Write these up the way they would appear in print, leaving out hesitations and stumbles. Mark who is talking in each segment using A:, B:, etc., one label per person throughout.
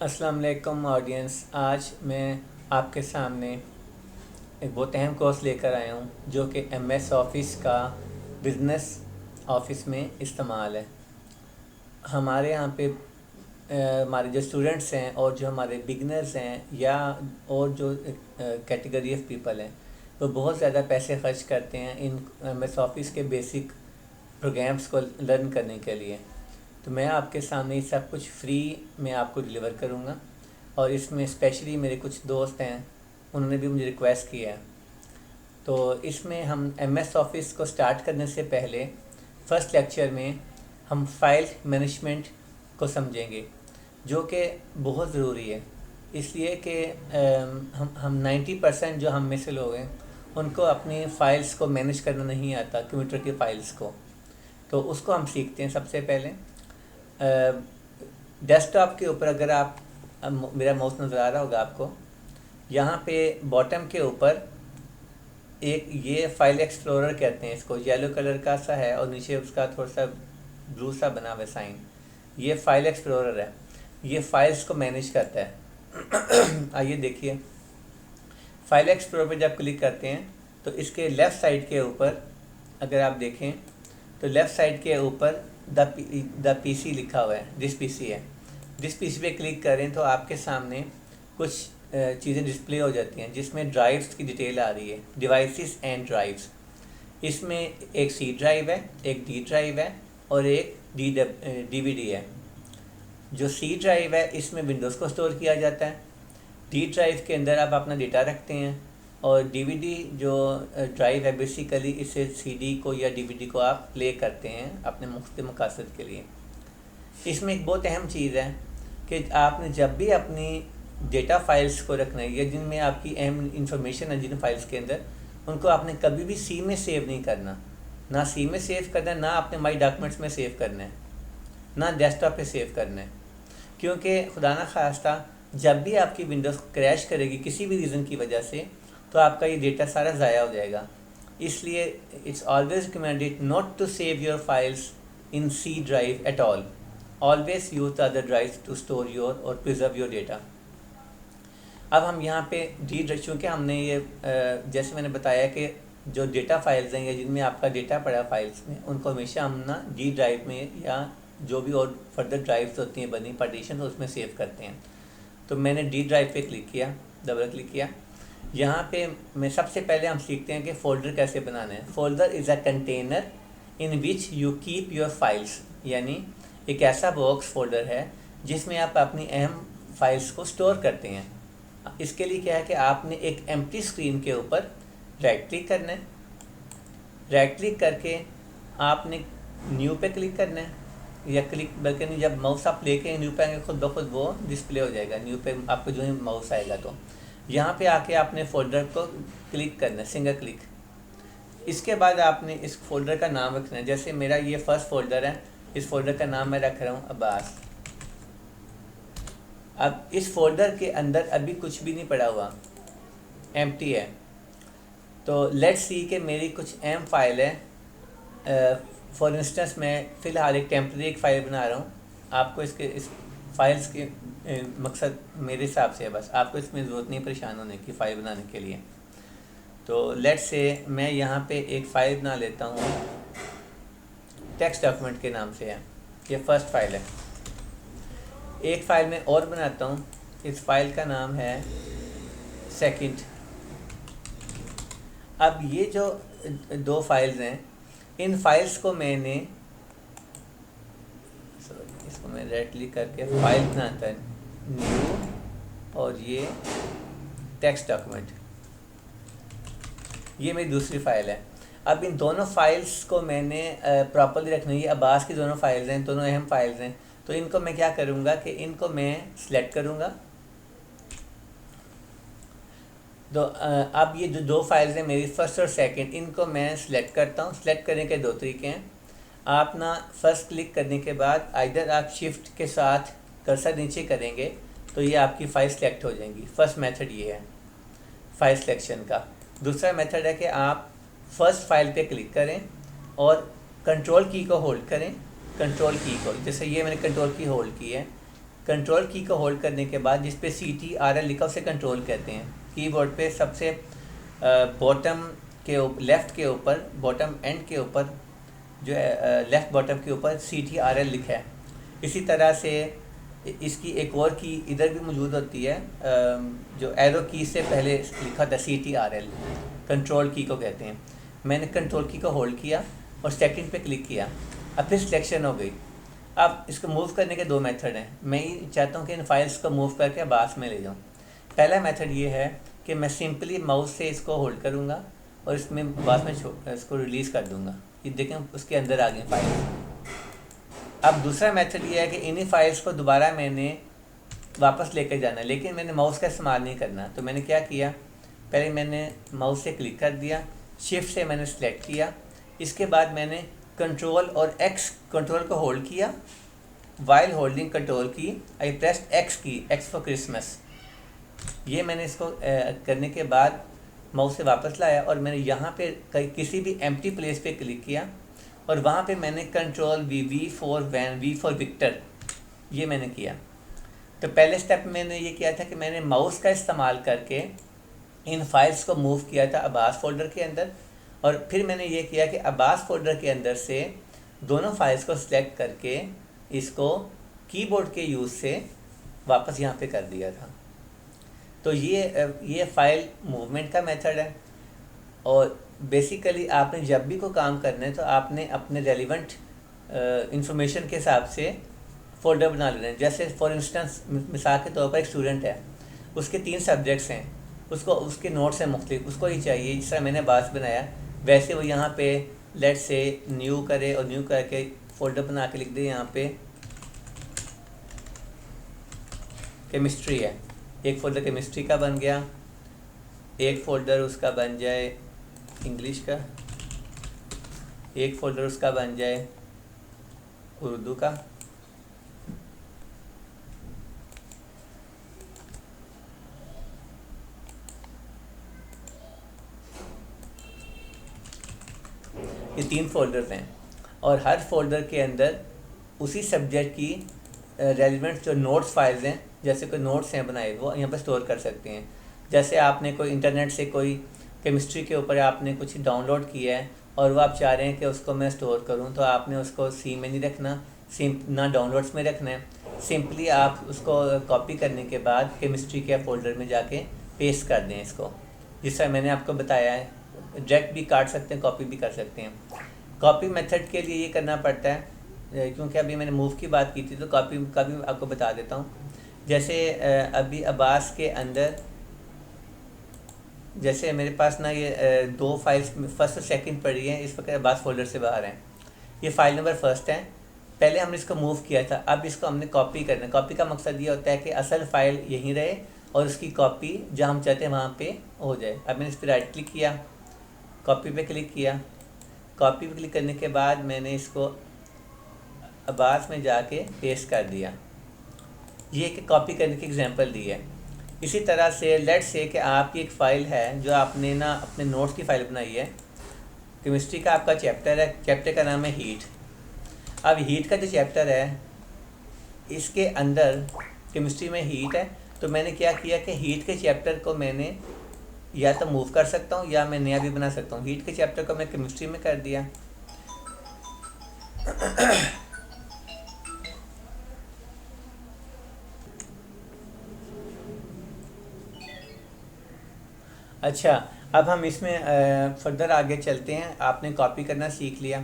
A: अस्सलाम वालेकुम ऑडियंस। आज मैं आपके सामने एक बहुत अहम कोर्स लेकर आया हूँ जो कि एमएस ऑफिस का बिज़नेस ऑफिस में इस्तेमाल है। हमारे यहाँ पे हमारे जो स्टूडेंट्स हैं और जो हमारे बिगनर्स हैं या और जो कैटेगरी ऑफ पीपल हैं वो बहुत ज़्यादा पैसे खर्च करते हैं इन एमएस ऑफिस के बेसिक प्रोग्राम्स को लर्न करने के लिए। तो मैं आपके सामने ये सब कुछ फ्री में आपको डिलीवर करूँगा और इसमें स्पेशली मेरे कुछ दोस्त हैं, उन्होंने भी मुझे रिक्वेस्ट किया है। तो इसमें हम एमएस ऑफिस को स्टार्ट करने से पहले फ़र्स्ट लेक्चर में हम फाइल मैनेजमेंट को समझेंगे जो कि बहुत ज़रूरी है, इसलिए कि हम 90% जो हम में से लोग हैं उनको अपनी फ़ाइल्स को मैनेज करना नहीं आता, कंप्यूटर की फ़ाइल्स को। तो उसको हम सीखते हैं। सबसे पहले डेस्कटॉप के ऊपर अगर आप मेरा माउस नज़र आ रहा होगा आपको, यहाँ पे बॉटम के ऊपर एक ये फाइल एक्सप्लोरर कहते हैं इसको, येलो कलर का सा है और नीचे उसका थोड़ा सा ब्लू सा बना हुआ साइन। ये फाइल एक्सप्लोरर है, ये फाइल्स को मैनेज करता है। आइए देखिए, फाइल एक्सप्लोरर पर जब क्लिक करते हैं तो इसके लेफ़्ट साइड के ऊपर अगर आप देखें तो लेफ़्ट साइड के ऊपर द पीसी लिखा हुआ है, दिस पीसी है। दिस पीसी पे क्लिक करें तो आपके सामने कुछ चीज़ें डिस्प्ले हो जाती हैं जिसमें ड्राइव्स की डिटेल आ रही है, डिवाइसेस एंड ड्राइव्स। इसमें एक सी ड्राइव है, एक डी ड्राइव है और एक डीवीडी है। जो सी ड्राइव है इसमें विंडोज़ को स्टोर किया जाता है, डी ड्राइव के अंदर आप अपना डेटा रखते हैं और डीवीडी जो ड्राइव है बेसिकली इसे सीडी को या डीवीडी को आप प्ले करते हैं अपने मुख्तलिफ मकासद के लिए। इसमें एक बहुत अहम चीज़ है कि आपने जब भी अपनी डेटा फाइल्स को रखना है या जिनमें आपकी अहम इंफॉर्मेशन है जिन फाइल्स के अंदर, उनको आपने कभी भी सी में सेव नहीं करना। ना सी में सेव करना है, ना आपने माई डॉक्यूमेंट्स में सेव करना है, ना डेस्कटॉप पे सेव करना है, क्योंकि खुदा ना खास्ता जब भी आपकी विंडोज़ क्रैश करेगी किसी भी रीज़न की वजह से तो आपका ये डेटा सारा ज़ाया हो जाएगा। इसलिए it's always recommended not to save your files in C drive at all. Always use the other drive to store your और प्रिजर्व योर डेटा। अब हम यहाँ पे चूँकि हमने ये जैसे मैंने बताया कि जो डेटा फाइल्स हैं या जिनमें आपका डेटा पड़ा फाइल्स में, उनको हमेशा हम ना डी ड्राइव में या जो भी और फर्दर ड्राइव्स होती हैं बनी पार्टीशन उसमें सेव करते हैं। तो मैंने डी ड्राइव पे क्लिक किया, डबल क्लिक किया। यहाँ पे मैं सबसे पहले हम सीखते हैं कि फ़ोल्डर कैसे बनाना है। Folder is a container in which you keep your files, यानी एक ऐसा बॉक्स फोल्डर है जिसमें आप अपनी अहम फाइल्स को स्टोर करते हैं। इसके लिए क्या है कि आपने एक एम्प्टी स्क्रीन के ऊपर राइट क्लिक करना है, राइट क्लिक करके आपने न्यू पे क्लिक करना है या क्लिक बल्कि नहीं, जब माउस आप लेके न्यू पे आएंगे खुद ब खुद वो डिस्प्ले हो जाएगा। न्यू पे आपको जो है माउस आएगा तो यहाँ पे आके आपने फ़ोल्डर को क्लिक करना है, सिंगल क्लिक। इसके बाद आपने इस फोल्डर का नाम रखना है। जैसे मेरा ये फर्स्ट फोल्डर है, इस फोल्डर का नाम मैं रख रहा हूँ अब्बास। अब इस फोल्डर के अंदर अभी कुछ भी नहीं पड़ा हुआ, एम्प्टी है। तो लेट्स सी कि मेरी कुछ अहम फाइल है। फॉर इंस्टेंस मैं फ़िलहाल एक टेम्प्रेरी एक फ़ाइल बना रहा हूँ। आपको इस फाइल्स के मकसद मेरे हिसाब से है, बस आपको इसमें ज़रूरत नहीं परेशान होने की फ़ाइल बनाने के लिए। तो लेट्स से मैं यहाँ पे एक फ़ाइल बना लेता हूँ, टेक्स्ट डॉक्यूमेंट के नाम से है, ये फर्स्ट फाइल है। एक फ़ाइल में और बनाता हूँ, इस फाइल का नाम है सेकंड। अब ये जो दो फाइल्स हैं, इन फाइल्स को मैंने इसको मैं राइट क्लिक करके फाइल बनाता है न्यू, और ये टेक्स्ट डॉक्यूमेंट, ये मेरी दूसरी फ़ाइल है। अब इन दोनों फाइल्स को मैंने प्रॉपर्ली रखना है। ये अब्बास की दोनों फाइल्स हैं, दोनों अहम फाइल्स हैं। तो इनको मैं क्या करूँगा कि इनको मैं सिलेक्ट करूँगा। तो अब ये जो दो फाइल्स हैं मेरी फर्स्ट और सेकंड, इनको मैं सिलेक्ट करता हूँ। सिलेक्ट करने के दो तरीके हैं। आप ना फर्स्ट क्लिक करने के बाद इधर आप शिफ्ट के साथ कर्सर नीचे करेंगे तो ये आपकी फ़ाइल सेलेक्ट हो जाएंगी। फर्स्ट मेथड ये है फ़ाइल सिलेक्शन का। दूसरा मेथड है कि आप फर्स्ट फाइल पे क्लिक करें और कंट्रोल की को होल्ड करें, कंट्रोल की को, जैसे ये मैंने कंट्रोल की होल्ड की है, कंट्रोल की को होल्ड करने के बाद जिस पे CTRL लिखा उसे कंट्रोल कहते हैं। कीबोर्ड पे सबसे बॉटम के लेफ़्ट के ऊपर, बॉटम एंड के ऊपर जो है, लेफ़्ट बॉटम के ऊपर CTRL लिखा है। इसी तरह से इसकी एक और की इधर भी मौजूद होती है, जो एरो की से पहले लिखा था CTRL, कंट्रोल की को कहते हैं। मैंने कंट्रोल की को होल्ड किया और सेकंड पे क्लिक किया, अब फिर सिलेक्शन हो गई। अब इसको मूव करने के दो मेथड हैं। मैं ये चाहता हूँ कि इन फाइल्स को मूव करके अब्बास में ले जाऊँ। पहला मेथड ये है कि मैं सिंपली माउस से इसको होल्ड करूँगा और इसमें अब्बास में इसको रिलीज़ कर दूँगा। ये देखें उसके अंदर आ गई फाइल। अब दूसरा मेथड ये है कि इन्हीं फाइल्स को दोबारा मैंने वापस लेकर जाना है, लेकिन मैंने माउस का इस्तेमाल नहीं करना। तो मैंने क्या किया, पहले मैंने माउस से क्लिक कर दिया, शिफ्ट से मैंने सेलेक्ट किया, इसके बाद मैंने कंट्रोल और एक्स कंट्रोल को होल्ड किया। वाइल होल्डिंग कंट्रोल की आई प्रेस्ड एक्स की, एक्स फॉर क्रिसमस। ये मैंने इसको करने के बाद माउस से वापस लाया और मैंने यहाँ पे किसी भी एम्प्टी प्लेस पे क्लिक किया और वहाँ पे मैंने control V for van, V for Victor, ये मैंने किया। तो पहले स्टेप मैंने ये किया था कि मैंने माउस का इस्तेमाल करके इन फाइल्स को मूव किया था अब्बास फोल्डर के अंदर, और फिर मैंने ये किया कि अब्बास फोल्डर के अंदर से दोनों फाइल्स को सिलेक्ट करके इसको कीबोर्ड के यूज़ से वापस यहाँ पे कर दिया था। तो ये फाइल मूवमेंट का मेथड है। और बेसिकली आपने जब भी कोई काम करना है तो आपने अपने रेलिवेंट इंफॉर्मेशन के हिसाब से फ़ोल्डर बना लेना है। जैसे फॉर इंस्टेंस मिसाल के तौर पर एक स्टूडेंट है, उसके 3 सब्जेक्ट्स हैं, उसको उसके नोट्स हैं मुख्तलिफ, उसको ही चाहिए जिस तरह मैंने बास बनाया वैसे वो यहाँ पे लेट से न्यू करे और न्यू करके फ़ोल्डर बना के लिख दे यहाँ पे केमिस्ट्री है। एक फ़ोल्डर केमिस्ट्री का बन गया, एक फ़ोल्डर उसका बन जाए इंग्लिश का, एक फ़ोल्डर उसका बन जाए उर्दू का, ये 3 फ़ोल्डर्स हैं। और हर फोल्डर के अंदर उसी सब्जेक्ट की रेलिवेंट जो नोट्स फाइल्स हैं, जैसे कोई नोट्स हैं बनाए, वो यहाँ पर स्टोर कर सकते हैं। जैसे आपने कोई इंटरनेट से कोई केमिस्ट्री के ऊपर आपने कुछ डाउनलोड किया है और वो आप चाह रहे हैं कि उसको मैं स्टोर करूँ, तो आपने उसको सी में नहीं रखना, ना डाउनलोड्स में रखना है। सिंपली आप उसको कॉपी करने के बाद केमिस्ट्री के फोल्डर में जाके पेस्ट कर दें इसको, जिस तरह मैंने आपको बताया है। डायरेक्ट भी काट सकते हैं, कॉपी भी कर सकते हैं। कॉपी मेथड के लिए ये करना पड़ता है, क्योंकि अभी मैंने मूव की बात की थी तो कॉपी का भी आपको बता देता हूँ। जैसे अभी अब्बास के अंदर जैसे मेरे पास ना ये 2 फाइल्स फर्स्ट और सेकंड पड़ी हैं, इस वक्त अब्बास फोल्डर से बाहर हैं। ये फाइल नंबर फर्स्ट है, पहले हमने इसको मूव किया था, अब इसको हमने कॉपी करना है। कॉपी का मकसद ये होता है कि असल फ़ाइल यहीं रहे और उसकी कॉपी जहाँ हम चाहते हैं वहाँ पे हो जाए। अब मैंने इस पर राइट क्लिक किया, कॉपी पे क्लिक किया, कॉपी पे क्लिक करने के बाद मैंने इसको अब्बास में जाके पेस्ट कर दिया। ये एक कॉपी करने की एग्जांपल दी है। इसी तरह से लेट्स से कि आपकी एक फ़ाइल है जो आपने ना अपने नोट्स की फ़ाइल बनाई है, केमिस्ट्री का आपका चैप्टर है, चैप्टर का नाम है हीट। अब हीट का जो चैप्टर है इसके अंदर केमिस्ट्री में हीट है, तो मैंने क्या किया कि हीट के चैप्टर को मैंने या तो मूव कर सकता हूँ या मैं नया भी बना सकता हूँ। हीट के चैप्टर को मैं केमिस्ट्री में कर दिया। अच्छा, अब हम इसमें फर्दर आगे चलते हैं। आपने कॉपी करना सीख लिया।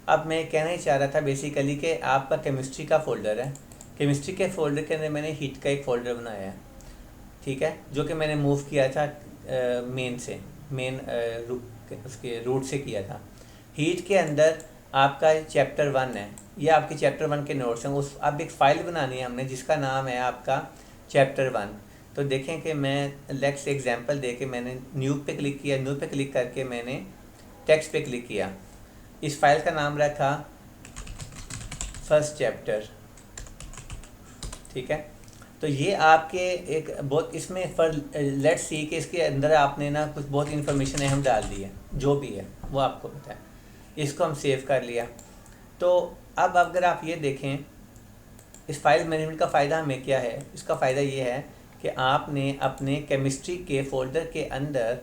A: अब मैं कहना ही चाह रहा था बेसिकली कि आपका केमिस्ट्री का फ़ोल्डर है, केमिस्ट्री के फ़ोल्डर के अंदर मैंने हीट का एक फ़ोल्डर बनाया है, ठीक है, जो कि मैंने मूव किया था मेन उसके रूट से किया था। हीट के अंदर आपका चैप्टर 1 है, ये आपके चैप्टर 1 के नोट्स हैं। उस अब एक फ़ाइल बनानी है हमने जिसका नाम है आपका चैप्टर 1। तो देखें कि मैं लेट्स से एग्जांपल दे के मैंने न्यू पे क्लिक किया, न्यू पे क्लिक करके मैंने टेक्स्ट पे क्लिक किया। इस फाइल का नाम रखा फर्स्ट चैप्टर, ठीक है। तो ये आपके एक बहुत इसमें लेट्स सी कि इसके अंदर आपने ना कुछ बहुत इन्फॉर्मेशन अहम डाल दी है, जो भी है वो आपको पता है। इसको हम सेव कर लिया। तो अब अगर आप ये देखें इस फाइल मैनेजमेंट का फ़ायदा हमें क्या है? इसका फ़ायदा ये है कि आपने अपने केमिस्ट्री के फ़ोल्डर के अंदर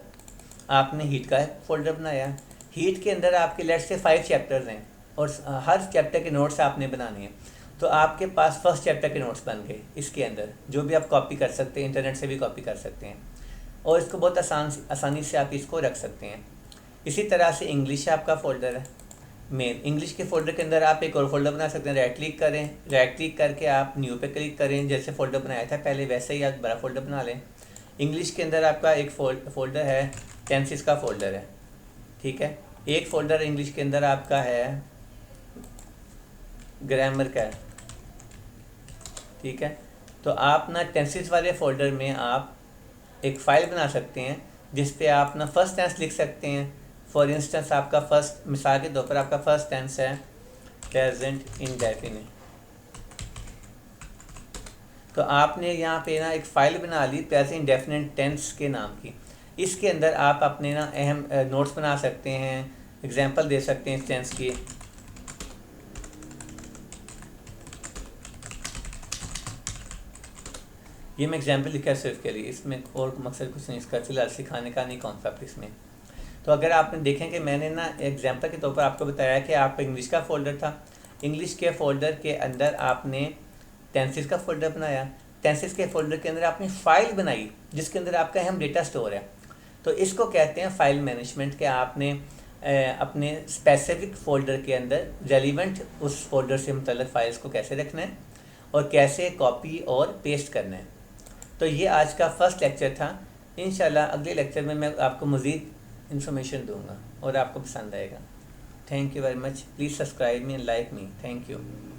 A: आपने हीट का फ़ोल्डर बनाया। हीट के अंदर आपके लेट्स से 5 चैप्टर्स हैं और हर चैप्टर के नोट्स आपने बनाने हैं। तो आपके पास फर्स्ट चैप्टर के नोट्स बन गए इसके अंदर, जो भी आप कॉपी कर सकते हैं, इंटरनेट से भी कॉपी कर सकते हैं और इसको बहुत आसानी से आप इसको रख सकते हैं। इसी तरह से इंग्लिश आपका फ़ोल्डर है मेन। इंग्लिश के फ़ोल्डर के अंदर आप एक और फोल्डर बना सकते हैं। राइट क्लिक करें, राइट क्लिक करके आप न्यू पे क्लिक करें, जैसे फ़ोल्डर बनाया था पहले वैसे ही आप बड़ा फ़ोल्डर बना लें। इंग्लिश के अंदर आपका एक फ़ोल्डर है टेंसेस का फ़ोल्डर है, ठीक है। एक फ़ोल्डर इंग्लिश के अंदर आपका है ग्रामर का है, ठीक है। तो आप ना टेंसेस वाले फ़ोल्डर में आप एक फ़ाइल बना सकते हैं जिस पे आप ना फर्स्ट टेंस लिख सकते हैं। फॉर इंस्टेंस आपका फर्स्ट, मिसाल के तौर पर आपका फर्स्ट टेंस है प्रेजेंट इंडेफिनिट, तो आपने यहाँ पे ना एक फ़ाइल बना ली प्रेजेंट इंडेफिनिट टेंस के नाम की। इसके अंदर आप अपने ना अहम नोट्स बना सकते हैं, एग्जांपल दे सकते हैं इस टेंस की। ये मैं एग्जांपल लिखा है सिर्फ के लिए, इसमें और मकसद कुछ नहीं, इसका फिलहाल सिखाने का नहीं कॉन्सेप्ट इसमें। तो अगर आपने देखें कि मैंने ना एग्जांपल के तौर पर आपको बताया कि आपका इंग्लिश का फ़ोल्डर था, इंग्लिश के फ़ोल्डर के अंदर आपने टेंसेस का फ़ोल्डर बनाया, टेंसेस के फ़ोल्डर के अंदर आपने फ़ाइल बनाई जिसके अंदर आपका अहम डेटा स्टोर है। तो इसको कहते हैं फ़ाइल मैनेजमेंट, के आपने अपने स्पेसिफिक फ़ोल्डर के अंदर रेलिवेंट उस फोल्डर से मुतल्लिक़ फ़ाइल्स को कैसे रखना है और कैसे कॉपी और पेस्ट करना है। तो ये आज का फर्स्ट लेक्चर था। इंशाल्लाह अगले लेक्चर में मैं आपको मज़ीद इन्फॉर्मेशन दूंगा और आपको पसंद आएगा। Thank you very much. Please subscribe me and like me. Thank you.